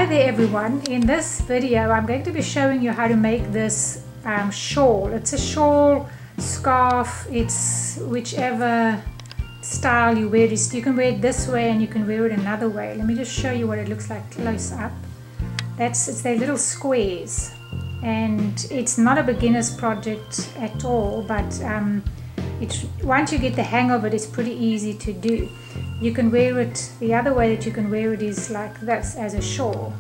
Hi there everyone. In this video I'm going to be showing you how to make this shawl. It's a shawl, scarf, it's whichever style you wear it. You can wear it this way and you can wear it another way. Let me just show you what it looks like close up. It's their little squares, and it's not a beginner's project at all, but once you get the hang of it, it's pretty easy to do. You can wear it, the other way that you can wear it is like this, as a shawl.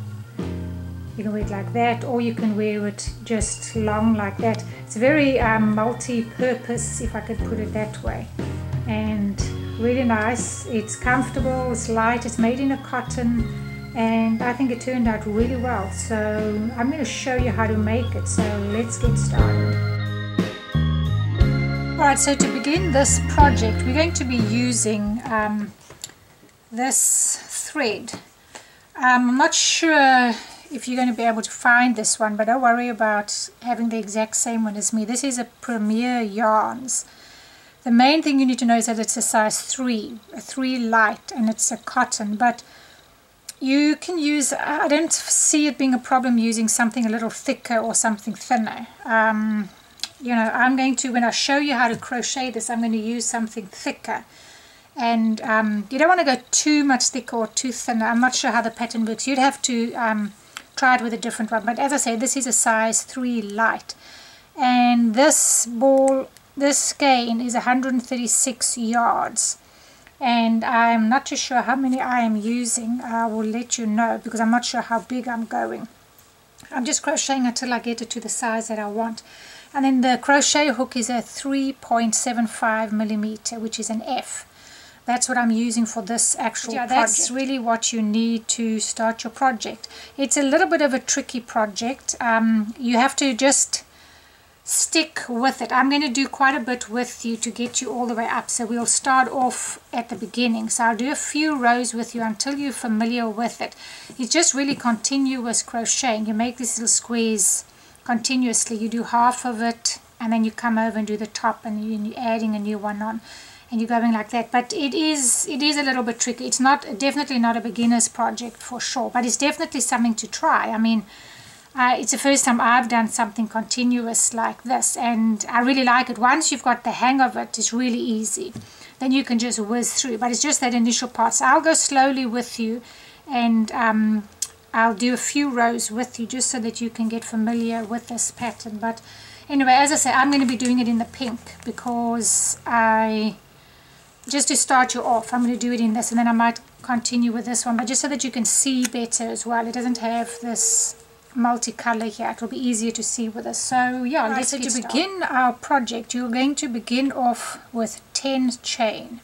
You can wear it like that, or you can wear it just long like that. It's very multi-purpose, if I could put it that way, and really nice. It's comfortable, it's light, it's made in a cotton, and I think it turned out really well. So I'm going to show you how to make it, so let's get started. Alright, so to begin this project we're going to be using this thread. I'm not sure if you're going to be able to find this one, but don't worry about having the exact same one as me. This is a Premier Yarns. The main thing you need to know is that it's a size 3, a 3 light, and it's a cotton, but you can use, I don't see it being a problem using something a little thicker or something thinner. You know, I'm going to, when I show you how to crochet this, I'm going to use something thicker. And you don't want to go too much thicker or too thinner. I'm not sure how the pattern works. You'd have to try it with a different one. But as I say, this is a size 3 light. And this ball, this skein is 136 yards. And I'm not too sure how many I am using. I will let you know because I'm not sure how big I'm going. I'm just crocheting until I get it to the size that I want. And then the crochet hook is a 3.75 millimeter, which is an F. That's what I'm using for this actual project. That's really what you need to start your project. It's a little bit of a tricky project. You have to just stick with it. I'm going to do quite a bit with you to get you all the way up. So we'll start off at the beginning. So I'll do a few rows with you until you're familiar with it. It's just really continuous crocheting. You make these little squares continuously. You do half of it and then you come over and do the top, and you're adding a new one on. And you're going like that, but it is a little bit tricky. It's definitely not a beginner's project for sure, but it's definitely something to try. I mean, it's the first time I've done something continuous like this, and I really like it. Once you've got the hang of it, it's really easy. Then you can just whiz through, but it's just that initial part. So I'll go slowly with you, and I'll do a few rows with you just so that you can get familiar with this pattern. But anyway, as I say, I'm going to be doing it in the pink because just to start you off, I'm going to do it in this, and then I might continue with this one, but just so that you can see better as well. It doesn't have this multicolor here. It will be easier to see with this. So yeah, let's get started. To begin our project, you're going to begin off with 10 chain.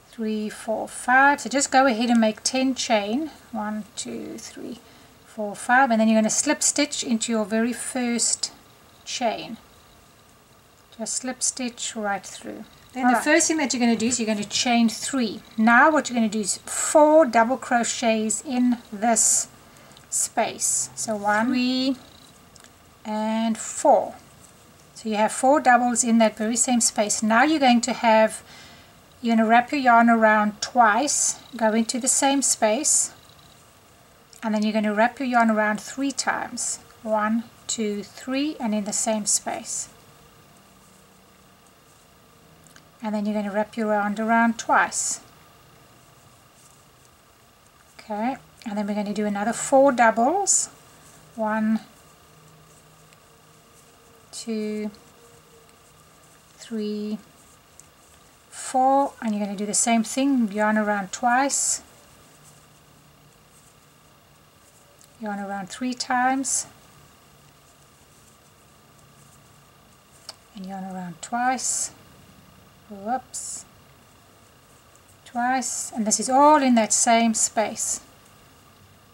3, 4, 5. So just go ahead and make 10 chain. 1, 2, 3, 4, 5, and then you're going to slip stitch into your very first chain. Just slip stitch right through. Then the first thing that you're going to do is you're going to chain 3. Now what you're going to do is 4 double crochets in this space. So 1, 3, and 4. So you have 4 doubles in that very same space. Now you're going to wrap your yarn around twice, go into the same space, and then you're going to wrap your yarn around 3 times. 1, 2, 3, and in the same space. And then you're going to wrap your yarn around twice. Okay, and then we're going to do another 4 doubles. 1, 2, 3, 4, and you're going to do the same thing, yarn around twice, yarn around 3 times, and yarn around twice. Whoops, twice, and this is all in that same space.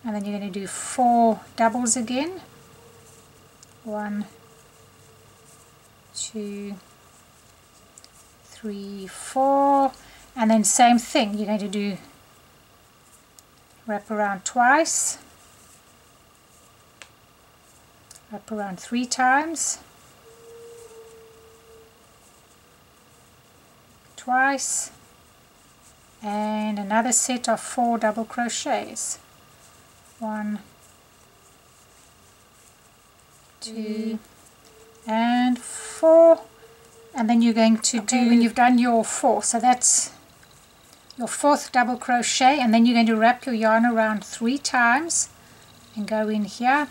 And then you're going to do 4 doubles again. 1, 2, 3, 4, and then same thing, you're going to do wrap around twice, wrap around 3 times, twice, and another set of 4 double crochets. 1, 2 and 4, and then you're going to do, when you've done your 4, so that's your 4th double crochet, and then you're going to wrap your yarn around 3 times and go in here,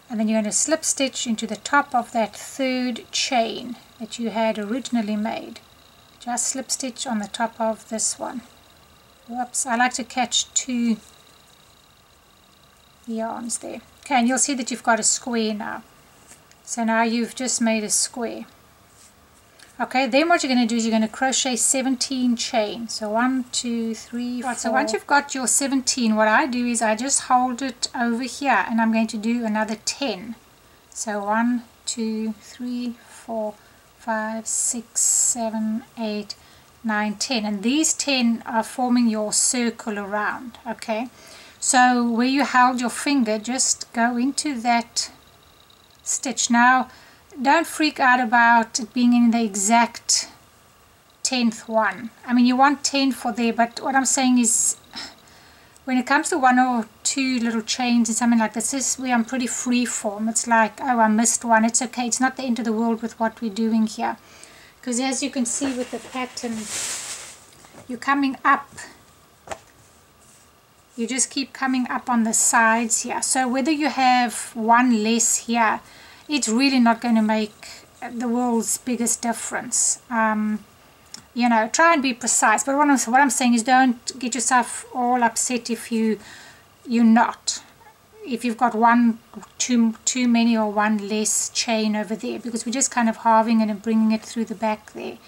and then you're going to slip stitch into the top of that 3rd chain that you had originally made. Just slip stitch on the top of this one. Whoops, I like to catch 2 yarns there. Okay, and you'll see that you've got a square now. So now you've just made a square. Okay, then what you're going to do is you're going to crochet 17 chains. So 1, 2, 3, 4. Right, so once you've got your 17, what I do is I just hold it over here and I'm going to do another 10. So 1, 2, 3, 4, 5, 6, 7, 8, 9, 10. And these 10 are forming your circle around. Okay, so where you held your finger, just go into that stitch. Now don't freak out about it being in the exact 10th one. I mean, you want 10 for there, but what I'm saying is when it comes to 1 or 2 little chains and something like this is where I'm pretty free form. It's like, oh, I missed one, it's okay, it's not the end of the world with what we're doing here, because as you can see with the pattern, you're coming up, you just keep coming up on the sides here. So whether you have one less here, it's really not going to make the world's biggest difference. You know, try and be precise. But what I'm saying is don't get yourself all upset if you're not. If you've got one too many or one less chain over there, because we're just kind of halving it and bringing it through the back there.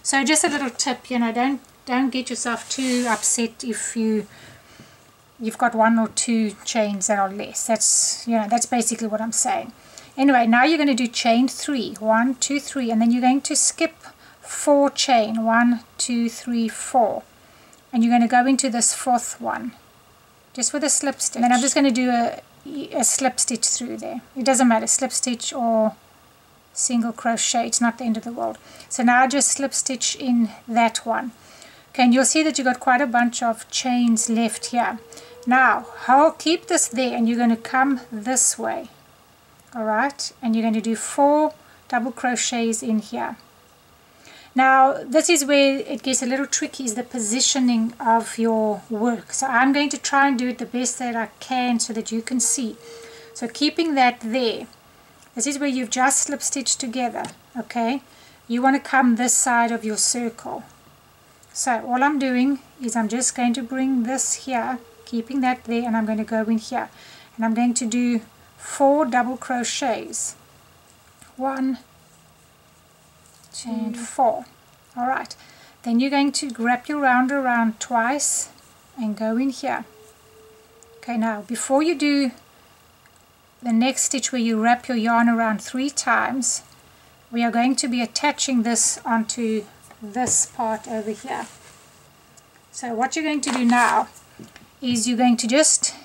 So just a little tip, you know, don't get yourself too upset if you've got 1 or 2 chains that are less. That's, you know, that's basically what I'm saying. Anyway, now you're going to do chain 3, 1, 2, 3, and then you're going to skip 4 chain, 1, 2, 3, 4, and you're going to go into this 4th one, just with a slip stitch. And then I'm just going to do a slip stitch through there. It doesn't matter, slip stitch or single crochet, it's not the end of the world. So now just slip stitch in that one. Okay, and you'll see that you've got quite a bunch of chains left here. Now, keep this there, and you're going to come this way. Alright, and you're going to do 4 double crochets in here. Now this is where it gets a little tricky, is the positioning of your work. So I'm going to try and do it the best that I can so that you can see. So keeping that there, this is where you've just slip stitched together. Okay, you want to come this side of your circle. So all I'm doing is I'm just going to bring this here, keeping that there, and I'm going to go in here, and I'm going to do 4 double crochets, 1, 2, and 4. Alright, then you're going to wrap your round around twice and go in here. Okay, now before you do the next stitch where you wrap your yarn around 3 times, we are going to be attaching this onto this part over here. So what you're going to do now is you're going to just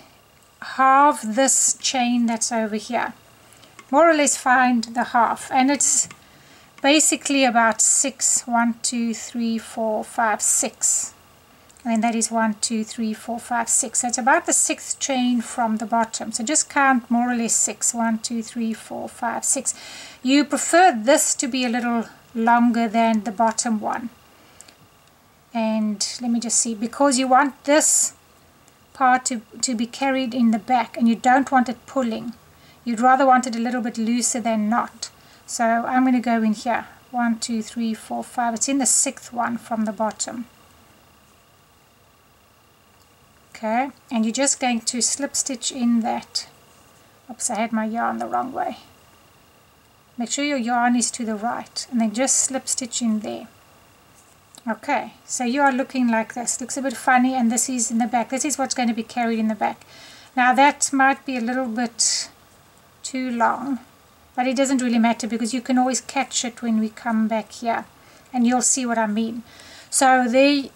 halve this chain that's over here, more or less find the half, and it's basically about 6, 1, 2, 3, 4, 5, 6, and then that is 1, 2, 3, 4, 5, 6. So it's about the 6th chain from the bottom. So just count more or less 6, 1, 2, 3, 4, 5, 6. You prefer this to be a little longer than the bottom one, and let me just see, because you want this part to be carried in the back, and you don't want it pulling. You'd rather want it a little bit looser than not. So I'm going to go in here, 1, 2, 3, 4, 5. It's in the 6th one from the bottom. Okay, and you're just going to slip stitch in that. Oops, I had my yarn the wrong way. Make sure your yarn is to the right, and then just slip stitch in there. Okay, so you are looking like this. Looks a bit funny, and this is in the back. This is what's going to be carried in the back. Now that might be a little bit too long, but it doesn't really matter, because you can always catch it when we come back here, and you'll see what I mean. So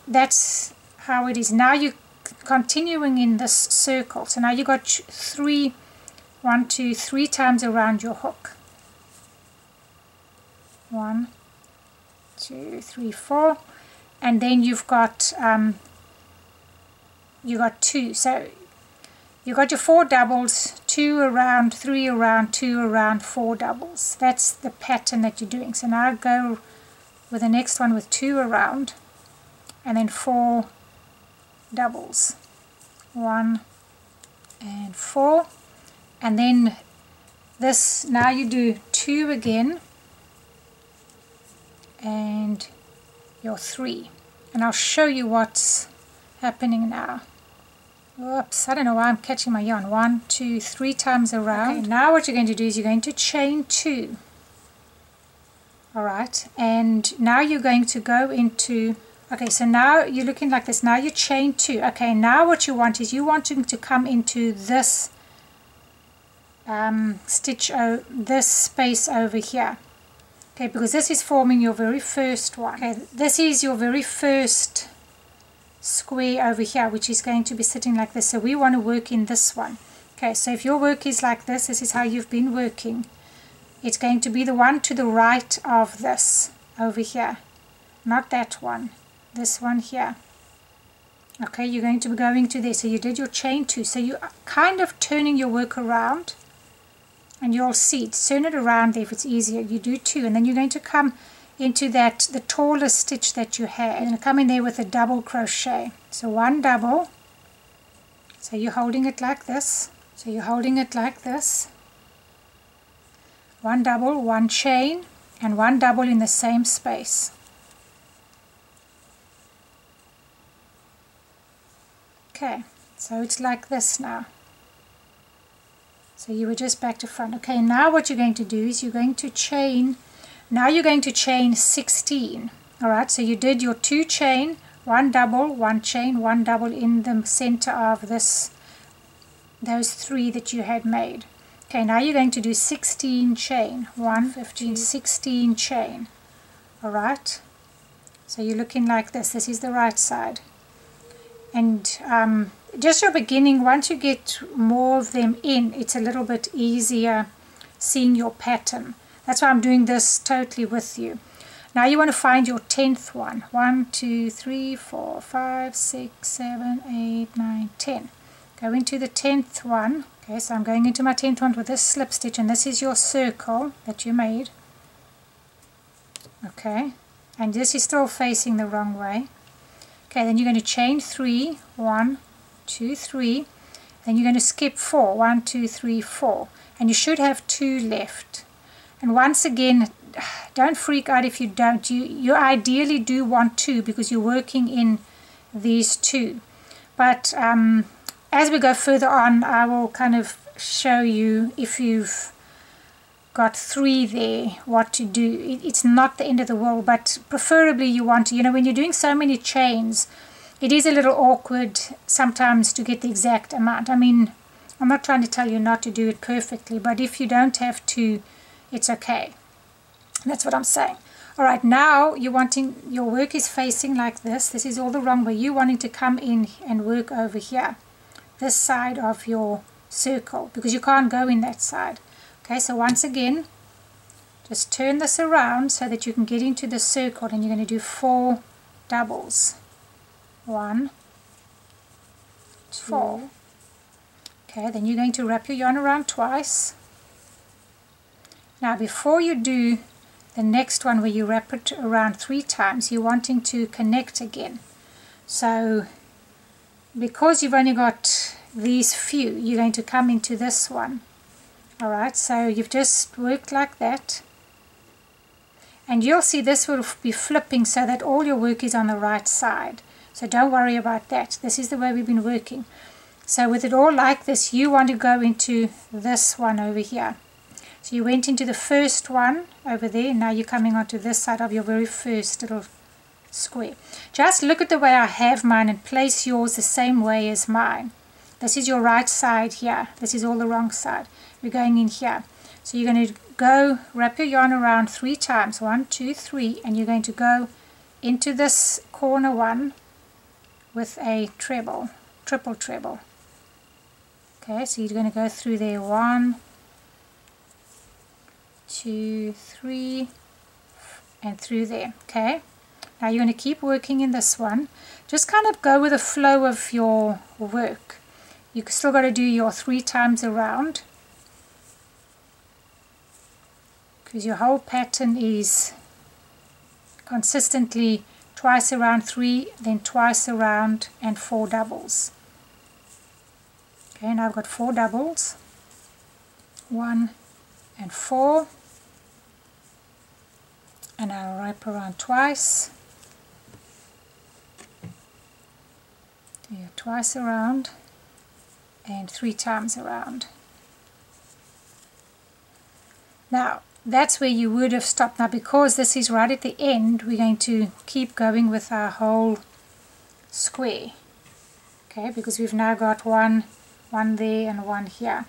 that's how it is. Now you're continuing in this circle. So now you got 3, 1, 2, 3 times around your hook. 1, 2, 3, 4, and then you've got 2. So You've got your 4 doubles, 2 around, 3 around, 2 around, 4 doubles. That's the pattern that you're doing. So now go with the next one with 2 around and then 4 doubles. 1 and 4. And then this, now you do 2 again and your 3. And I'll show you what's happening now. Whoops, I don't know why I'm catching my yarn. 1, 2, 3 times around. Okay, now what you're going to do is you're going to chain 2. Alright, and now you're going to go into, okay, so now you're looking like this. Now you chain 2. Okay, now what you want is you wanting to come into this this space over here. Okay, because this is forming your very first one. Okay, this is your very first square over here, which is going to be sitting like this. So we want to work in this one. Okay, so if your work is like this, this is how you've been working. It's going to be the one to the right of this over here, not that one, this one here. Okay, you're going to be going to there. So you did your chain 2. So you're kind of turning your work around, and you'll see it. Turn it around there if it's easier. You do 2, and then you're going to come into that, the tallest stitch that you had. You're going to come in there with a double crochet. So 1 double. So you're holding it like this. So you're holding it like this. 1 double, 1 chain, and 1 double in the same space. Okay, so it's like this now. So you were just back to front. Okay, now what you're going to do is you're going to chain, now you're going to chain 16. Alright, so you did your 2 chain, 1 double, 1 chain, 1 double in the center of this, those 3 that you had made. Okay, now you're going to do 16 chain, 1, 15, 16 chain. Alright, so you're looking like this. This is the right side. And just your beginning, once you get more of them in, it's a little bit easier seeing your pattern. That's why I'm doing this totally with you. Now you want to find your 10th one. 1, 2, 3, 4, 5, 6, 7, 8, 9, 10. Go into the 10th one. Okay, so I'm going into my 10th one with this slip stitch, and this is your circle that you made. Okay, and this is still facing the wrong way. Okay, then you're going to chain 3, 1, 2, 3. Then you're going to skip 4, 1, 2, 3, 4. And you should have 2 left. And once again, don't freak out if you don't. You ideally do want 2 because you're working in these 2. But as we go further on, I will kind of show you, if you've got 3 there, what to do. It's not the end of the world, but preferably you want to, when you're doing so many chains, it is a little awkward sometimes to get the exact amount. I mean, I'm not trying to tell you not to do it perfectly, but if you don't have to, it's okay. That's what I'm saying. Alright, now you're wanting, your work is facing like this. This is all the wrong way. You're wanting to come in and work over here, this side of your circle, because you can't go in that side. Okay, so once again, just turn this around so that you can get into the circle, and you're going to do 4 doubles. 1, 4. Okay, then you're going to wrap your yarn around twice. Now before you do the next one where you wrap it around 3 times, you're wanting to connect again. So because you've only got these few, you're going to come into this one. Alright, so you've just worked like that, and you'll see this will be flipping so that all your work is on the right side. So don't worry about that. This is the way we've been working. So with it all like this, you want to go into this one over here. So you went into the first one over there, and now you're coming onto this side of your very first little square. Just look at the way I have mine and place yours the same way as mine. This is your right side here. This is all the wrong side. We're going in here. So you're going to go wrap your yarn around 3 times. 1, 2, 3. And you're going to go into this corner one with a treble, triple treble. Okay, so you're going to go through there. 1, 2, 3, and through there. Okay, now you're going to keep working in this one. Just kind of go with the flow of your work. you still got to do your 3 times around, because your whole pattern is consistently twice around 3, then twice around, and 4 doubles. Okay, now I've got 4 doubles, 1 and 4, and I'll wrap around twice, do twice around, and 3 times around. Now that's where you would have stopped. Now because this is right at the end, we're going to keep going with our whole square, okay, because we've now got one there and one here.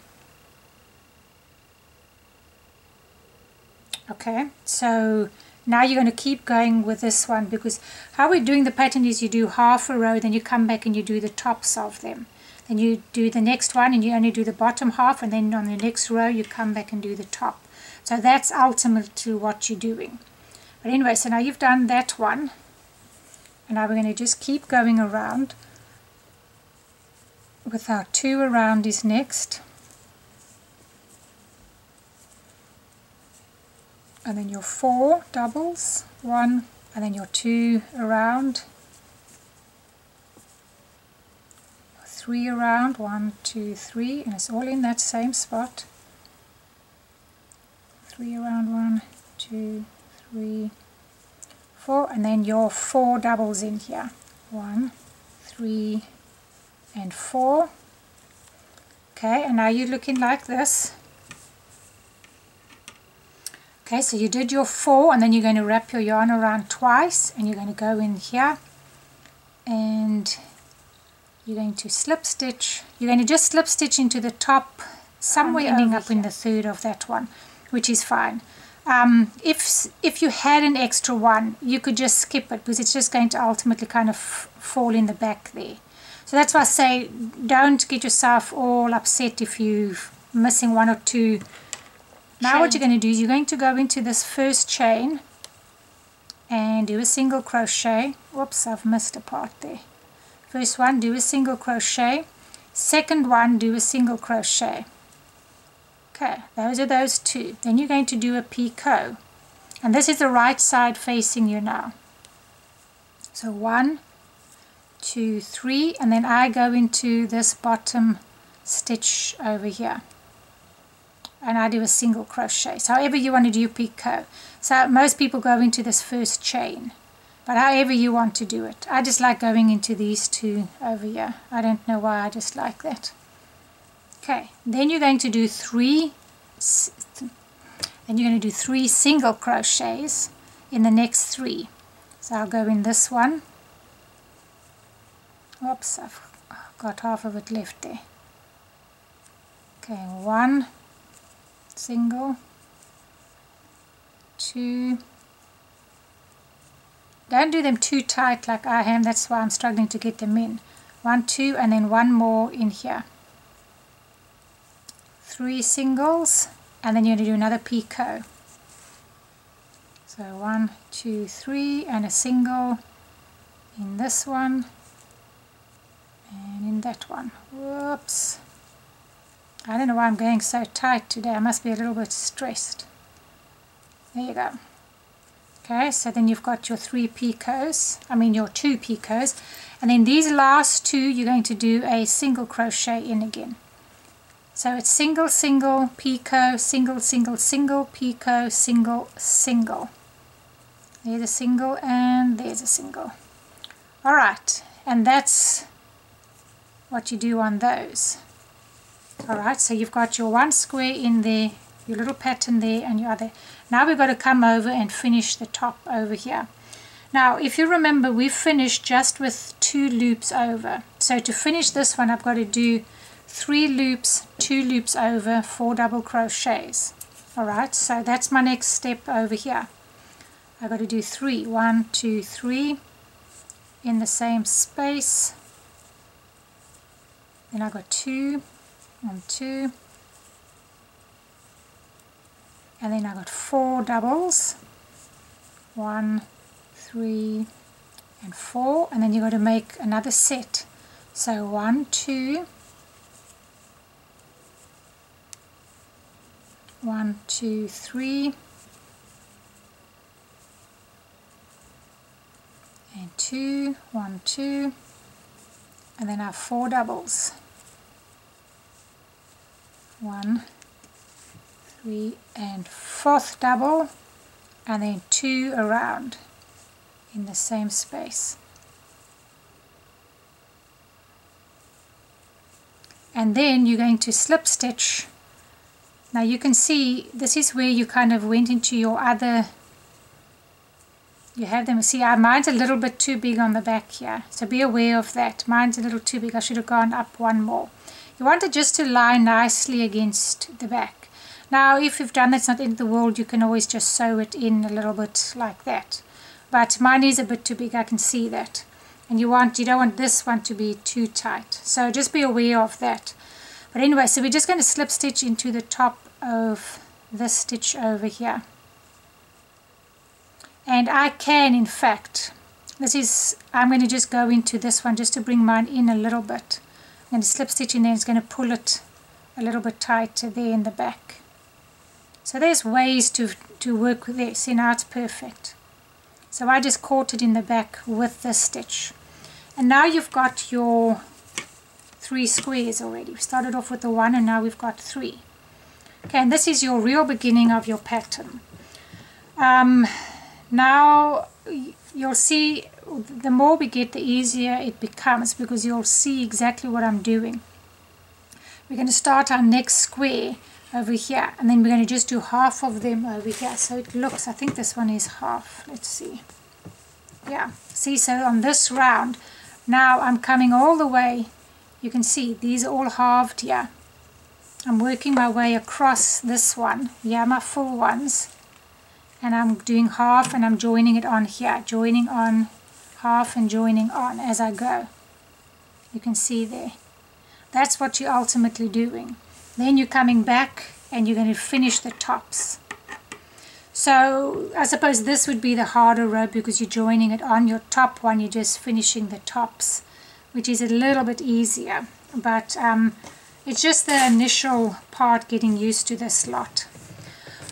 Okay, so now you're going to keep going with this one, because how we're doing the pattern is you do half a row, then you come back and you do the tops of them. Then you do the next one and you only do the bottom half, and then on the next row you come back and do the top. So that's ultimately what you're doing. But anyway, so now you've done that one, and now we're going to just keep going around with our 2 around is next. And then your 4 doubles, 1, and then your 2 around, 3 around, 1, 2, 3, and it's all in that same spot. 3 around, 1, 2, 3, 4, and then your 4 doubles in here, 1, 3, and 4. Okay, and now you're looking like this. Okay, so you did your 4, and then you're going to wrap your yarn around twice, and you're going to go in here, and you're going to slip stitch. You're going to just slip stitch into the top, somewhere ending up in the third of that one, which is fine. If you had an extra one, you could just skip it, because it's just going to ultimately kind of fall in the back there. So that's why I say don't get yourself all upset if you're missing 1 or 2. Now what you're going to do is you're going to go into this first chain and do a single crochet. Whoops, I've missed a part there. First one, do a single crochet. Second one, do a single crochet. Okay, those are those 2. Then you're going to do a picot. And this is the right side facing you now. So 1, 2, 3, and then I go into this bottom stitch over here. And I do a single crochet. So however you want to do picot. So most people go into this first chain, but however you want to do it. I just like going into these 2 over here. I don't know why, I just like that. Okay, then you're going to do 3 single crochets in the next 3. So I'll go in this one. Oops, I've got half of it left there. Okay, 1 single, 2, don't do them too tight like I am, that's why I'm struggling to get them in. 1, 2, and then 1 more in here. 3 singles, and then you're going to do another picot. So 1, 2, 3, and a single in this one, and in that one. Whoops. I don't know why I'm going so tight today. I must be a little bit stressed. There you go. Okay, so then you've got your 3 picots, your 2 picots, and then these last 2 you're going to do a single crochet in again. So it's single, single, picot, single, single, single, picot, single, single. There's a single and there's a single. Alright, and that's what you do on those. Alright, so you've got your 1 square in there, your little pattern there, and your other. Now we've got to come over and finish the top over here. Now if you remember, we finished just with 2 loops over. So to finish this one, I've got to do 3 loops, 2 loops over, 4 double crochets. Alright, so that's my next step over here. I've got to do 3, 1, 2, 3 in the same space. Then I've got 2 and 2, and then I've got 4 doubles, 1, 3, and 4, and then you've got to make another set. So 1, 2, 1, 2, 3, and 2, 1, 2, and then our 4 doubles, 1, 3, and 4th double, and then 2 around in the same space. And then you're going to slip stitch. Now you can see this is where you kind of went into your other, you have them, see mine's a little bit too big on the back here, so be aware of that. Mine's a little too big, I should have gone up one more. You want it just to lie nicely against the back. Now if you've done that's not the end of the world, you can always just sew it in a little bit like that. But mine is a bit too big, I can see that. And you don't want this one to be too tight. So just be aware of that. But anyway, so we're just going to slip stitch into the top of this stitch over here. And I can, in fact, I'm going to just go into this one just to bring mine in a little bit. I'm going to slip stitch in there, it's going to pull it a little bit tighter there in the back. So there's ways to work with this. See, now it's perfect. So I just caught it in the back with this stitch. And now you've got your 3 squares already. We started off with the 1 and now we've got 3. Okay, and this is your real beginning of your pattern. Now you'll see the more we get, the easier it becomes, because you'll see exactly what I'm doing. We're going to start our next square over here, and then we're going to just do half of them over here. So it looks, I think this one is half. Let's see. Yeah, see, so on this round, now I'm coming all the way. You can see these are all halved here. I'm working my way across this one. Yeah, my full ones. And I'm doing half and I'm joining it on here. Joining on half and joining on as I go. You can see there. That's what you're ultimately doing. Then you're coming back and you're going to finish the tops. So I suppose this would be the harder row because you're joining it on. Your top one, you're just finishing the tops, which is a little bit easier. But it's just the initial part, getting used to this lot.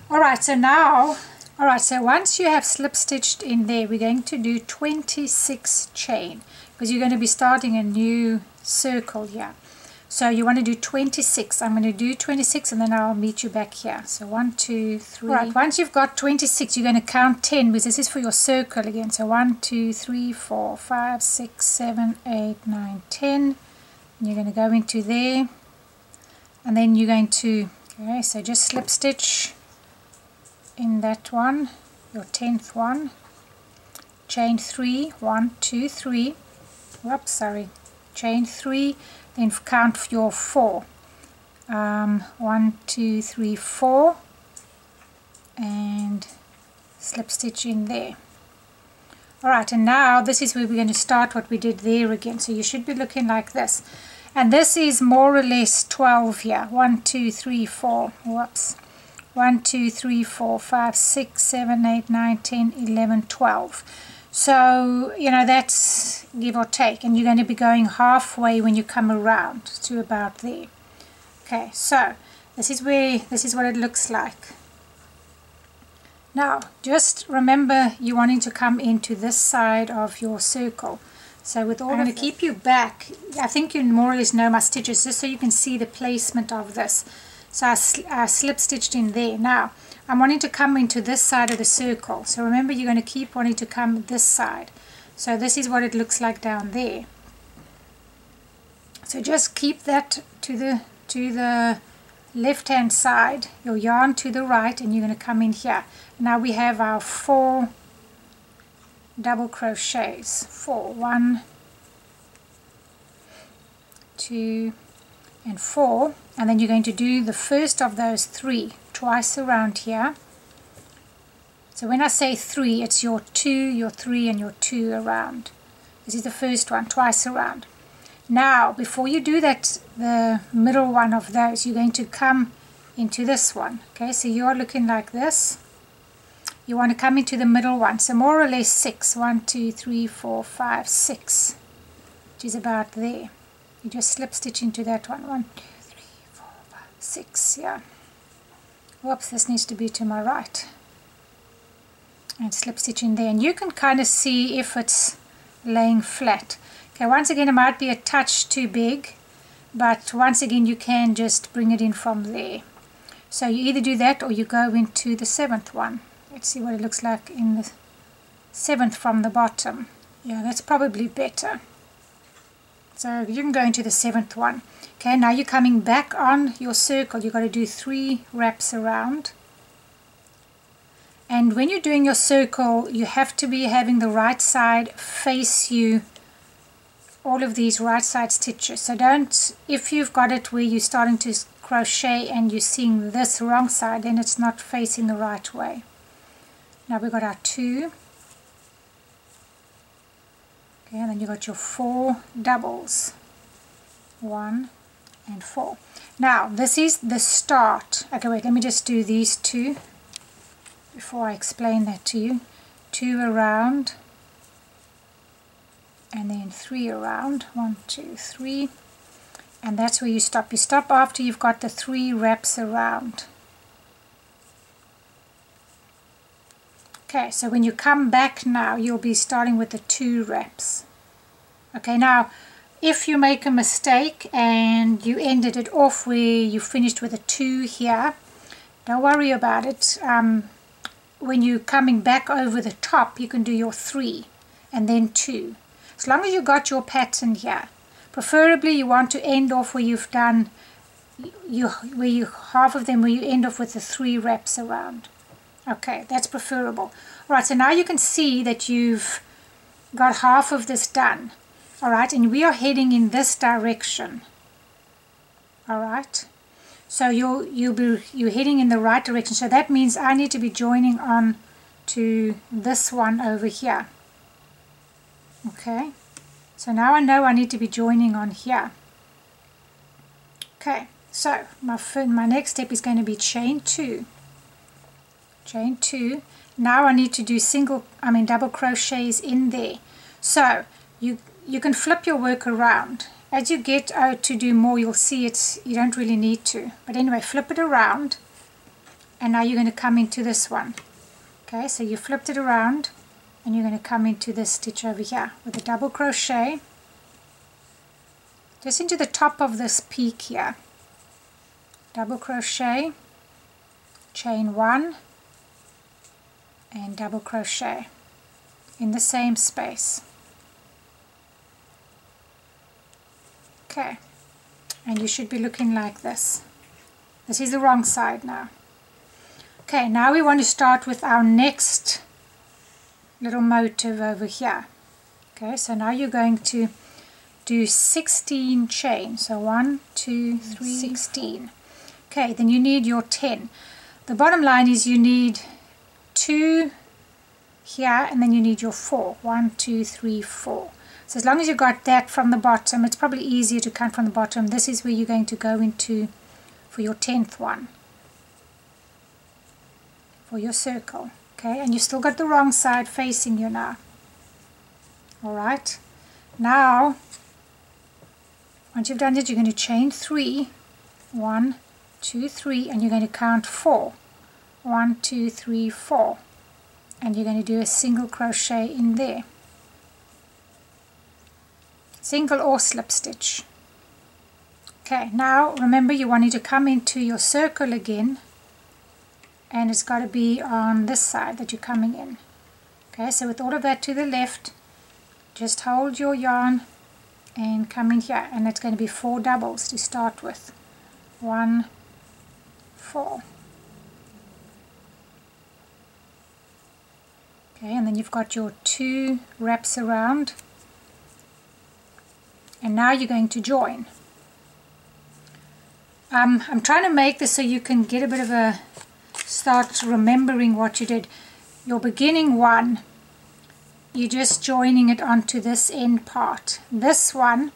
Alright, so now, so once you have slip stitched in there, we're going to do 26 chain, because you're going to be starting a new circle here. So you want to do 26. I'm going to do 26 and then I'll meet you back here. So 1, 2, 3. Right, once you've got 26, you're going to count 10, because this is for your circle again. So 1, 2, 3, 4, 5, 6, 7, 8, 9, 10. And you're going to go into there. And then you're going to, okay, so just slip stitch in that one, your 10th one. Chain 3, 1, 2, 3. Whoops, sorry. Chain 3. Then count your 4. 1, 2, 3, 4, and slip stitch in there. Alright, and now this is where we're going to start what we did there again. So you should be looking like this. And this is more or less 12 here. 1, 2, 3, 4. Whoops. 1, 2, 3, 4, 5, 6, 7, 8, 9, 10, 11, 12. So, you know, that's give or take. And you're going to be going halfway when you come around to about there. Okay, so this is what it looks like. Now, just remember you're wanting to come into this side of your circle. So with all I'm going to keep you back. I think you more or less know my stitches, just so you can see the placement of this. So I slip stitched in there. Now, I'm wanting to come into this side of the circle. So remember, you're going to keep wanting to come this side. So this is what it looks like down there. So just keep that to the left hand side, your yarn to the right, and you're going to come in here. Now we have our 4 double crochets. 4, 1, 2, and 4, and then you're going to do the first of those 3 twice around here. So when I say 3, it's your 2, your 3, and your 2 around. This is the first one, twice around. Now, before you do that, the middle one of those, you're going to come into this one. Okay, so you're looking like this. You want to come into the middle one, so more or less 6. 1, 2, 3, 4, 5, 6, which is about there. You just slip stitch into that one. 1, 2, 3, 4, 5, 6, yeah. whoops, this needs to be to my right, and slip stitch in there, and you can kind of see if it's laying flat. Okay, once again it might be a touch too big, but once again you can just bring it in from there. So you either do that or you go into the 7th one. Let's see what it looks like in the 7th from the bottom. Yeah, that's probably better. So you can go into the 7th one. Okay, now you're coming back on your circle. You've got to do 3 wraps around. And when you're doing your circle, you have to be having the right side face you, all of these right side stitches. So don't, if you've got it where you're starting to crochet and you're seeing this wrong side, then it's not facing the right way. Now we've got our 2. Okay, and then you've got your 4 doubles. 1 and 4. Now this is the start. Okay, wait, let me just do these 2 before I explain that to you. 2 around and then 3 around. 1, 2, 3, and that's where you stop. You stop after you've got the 3 wraps around. Okay, so when you come back now, you'll be starting with the 2 wraps. Okay, now if you make a mistake and you ended it off where you finished with a 2 here, don't worry about it. When you're coming back over the top, you can do your 3 and then 2. As long as you got your pattern here. Preferably you want to end off where you've done half of them, where you end off with the 3 wraps around. Okay, that's preferable. Alright, so now you can see that you've got half of this done. Alright, and we are heading in this direction. Alright, so you're heading in the right direction. So that means I need to be joining on to this one over here. Okay, so now I know I need to be joining on here. Okay, so my next step is going to be chain 2. Chain 2. Now I need to do double crochets in there. So you can flip your work around. As you get to do more, you'll see you don't really need to. But anyway, flip it around, and now you're going to come into this one. Okay, so you flipped it around, and you're going to come into this stitch over here with a double crochet just into the top of this peak here. Double crochet, chain 1, and double crochet in the same space. Okay, and you should be looking like this. This is the wrong side now. Okay, now we want to start with our next little motif over here. Okay, so now you're going to do 16 chains. So 1, 2, 3, 16. Okay, then you need your 10. The bottom line is you need 2 here, and then you need your 4. 1, 2, 3, 4. So as long as you got that from the bottom, it's probably easier to count from the bottom. This is where you're going to go into for your 10th one, for your circle. Okay, and you've still got the wrong side facing you now. Alright, now once you've done it, you're going to chain 3. 1, 2, 3, and you're going to count 4. 1, 2, 3, 4, and you're going to do a single crochet in there. Single or slip stitch. Okay, now remember you wanted to come into your circle again, and it's got to be on this side that you're coming in. Okay, so with all of that to the left, just hold your yarn and come in here, and it's going to be 4 doubles to start with. 1, 4. Okay, and then you've got your 2 wraps around, and now you're going to join. I'm trying to make this so you can get a bit of a start remembering what you did. Your beginning one, you're just joining it onto this end part. This one,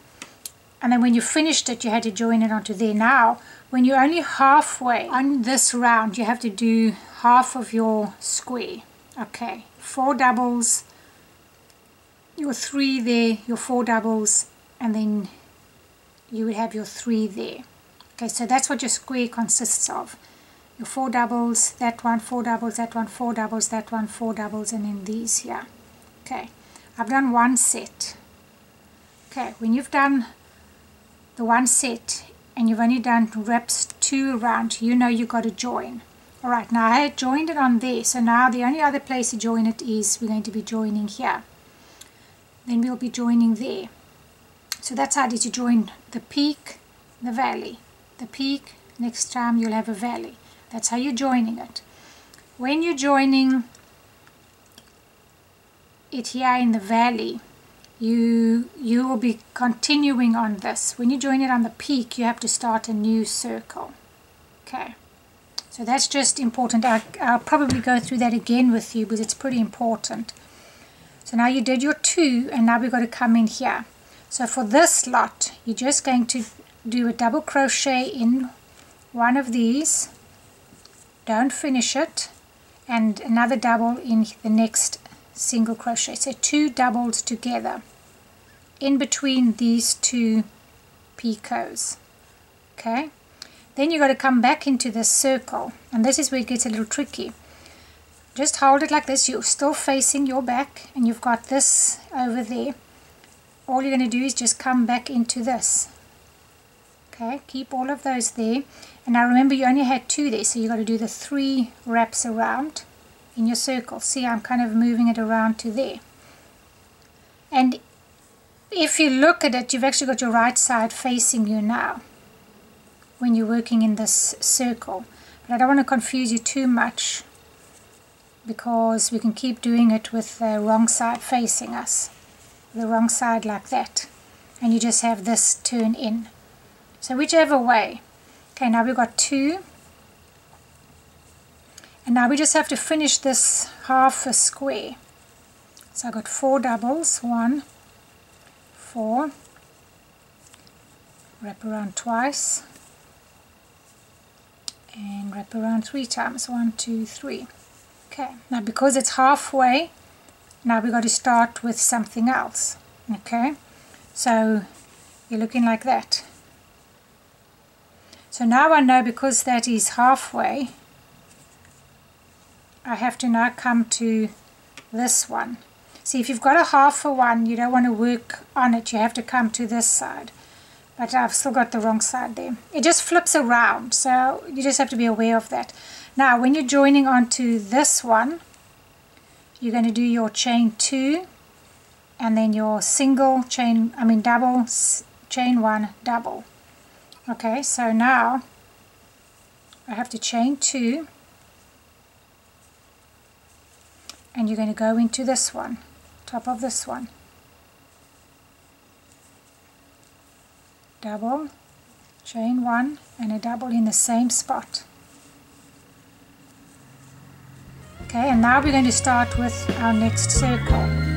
and then when you finished it, you had to join it onto there. Now, when you're only halfway on this round, you have to do half of your square. Okay, 4 doubles, your 3 there, your 4 doubles, and then you would have your 3 there. Okay, so that's what your square consists of. your 4 doubles, that one, 4 doubles, that one, 4 doubles, that one, 4 doubles, and then these here. Okay, I've done one set. Okay, when you've done the one set and you've only done wraps 2 around, you know you've got to join. Alright, now I had joined it on there, so now the only other place to join it is we're going to be joining here. Then we'll be joining there. So that's how it is. You join the peak, the valley. The peak, next time you'll have a valley. That's how you're joining it. When you're joining it here in the valley, you will be continuing on this. When you join it on the peak, you have to start a new circle. Okay, so that's just important. I'll probably go through that again with you because it's pretty important. So now you did your 2, and now we've got to come in here. So for this lot, you're just going to do a double crochet in one of these, don't finish it, and another double in the next single crochet. So 2 doubles together in between these 2 picots. Okay, then you've got to come back into this circle, and this is where it gets a little tricky. Just hold it like this. You're still facing your back, and you've got this over there. All you're going to do is just come back into this. Okay, keep all of those there. And now remember, you only had 2 there, so you've got to do the 3 wraps around in your circle. See, I'm kind of moving it around to there. And if you look at it, you've actually got your right side facing you now when you're working in this circle. But I don't want to confuse you too much, because we can keep doing it with the wrong side facing us. The wrong side like that. And you just have this turn in. So whichever way. Okay, now we've got 2. And now we just have to finish this half a square. So I've got 4 doubles. 1, 4. Wrap around twice. And wrap around 3 times. 1, 2, 3. Okay, now because it's halfway, now we've got to start with something else. Okay, so you're looking like that. So now I know, because that is halfway, I have to now come to this one. See, if you've got a half a one, you don't want to work on it, you have to come to this side. But I've still got the wrong side there. It just flips around, so you just have to be aware of that. Now when you're joining onto this one, you're going to do your chain 2 and then your single chain, double, chain 1, double. Okay, so now I have to chain 2 and you're going to go into this one, top of this one. Double, chain 1 and a double in the same spot. Okay, and now we're going to start with our next circle.